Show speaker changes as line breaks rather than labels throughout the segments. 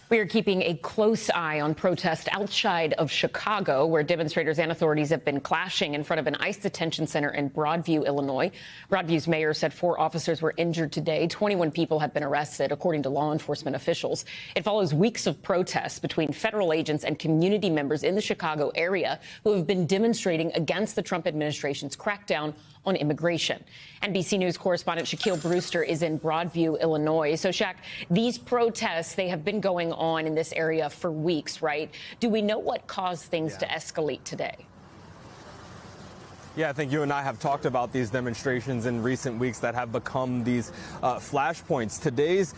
We are keeping a close eye on protests outside of Chicago, where demonstrators and authorities have been clashing in front of an ICE detention center in Broadview, Illinois. Broadview's mayor said 4 officers were injured today. 21 people have been arrested, according to law enforcement officials. It follows weeks of protests between federal agents and community members in the Chicago area who have been demonstrating against the Trump administration's crackdown on immigration. NBC News correspondent Shaquille Brewster is in Broadview, Illinois. So, Shaq, these protests, they have been going on in this area for weeks, right? Do we know what caused things to escalate today?
Yeah, I think you and I have talked about these demonstrations in recent weeks that have become these flashpoints. Today's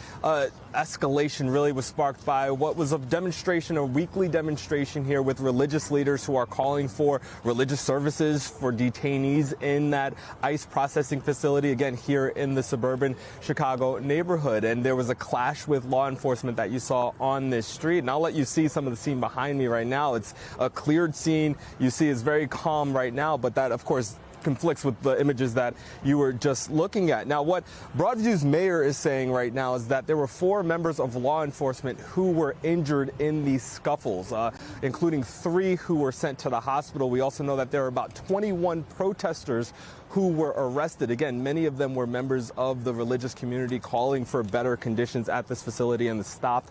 escalation really was sparked by what was a demonstration, a weekly demonstration here with religious leaders who are calling for religious services for detainees in that ICE processing facility, again, here in the suburban Chicago neighborhood. And there was a clash with law enforcement that you saw on this street. And I'll let you see some of the scene behind me right now. It's a cleared scene. You see it's very calm right now, but that, of course, conflicts with the images that you were just looking at. Now, what Broadview's mayor is saying right now is that there were 4 members of law enforcement who were injured in these scuffles, including 3 who were sent to the hospital. We also know that there are about 21 protesters who were arrested. Again, many of them were members of the religious community calling for better conditions at this facility and the stop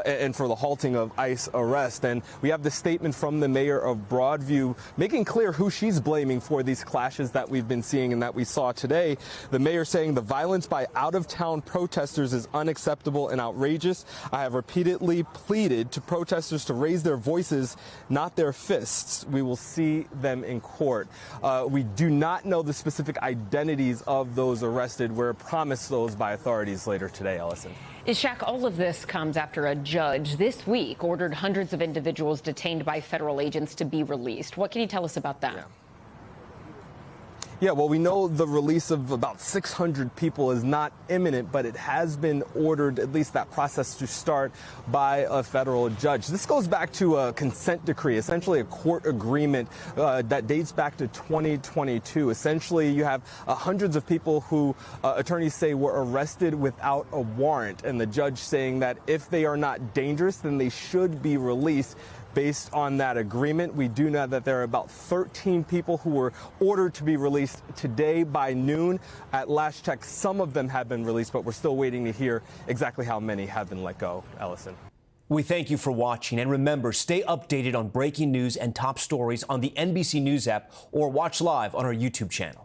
and for the halting of ICE arrest. And we have the statement from the mayor of Broadview making clear who she's blaming for these clashes that we've been seeing and that we saw today. The mayor saying the violence by out-of-town protesters is unacceptable and outrageous. I have repeatedly pleaded to protesters to raise their voices, not their fists. We will see them in court. We do not know the specific identities of those arrested. We're promised those by authorities later today, Ellison.
Shaq, all of this comes after a judge this week ordered hundreds of individuals detained by federal agents to be released. What can you tell us about that?
Yeah, well, we know the release of about 600 people is not imminent, but it has been ordered, at least that process, to start by a federal judge. This goes back to a consent decree, essentially a court agreement that dates back to 2022. Essentially, you have hundreds of people who attorneys say were arrested without a warrant, and the judge saying that if they are not dangerous, then they should be released. Based on that agreement, we do know that there are about 13 people who were ordered to be released today by noon. At last check, some of them have been released, but we're still waiting to hear exactly how many have been let go. Ellison.
We thank you for watching, and remember, stay updated on breaking news and top stories on the NBC News app or watch live on our YouTube channel.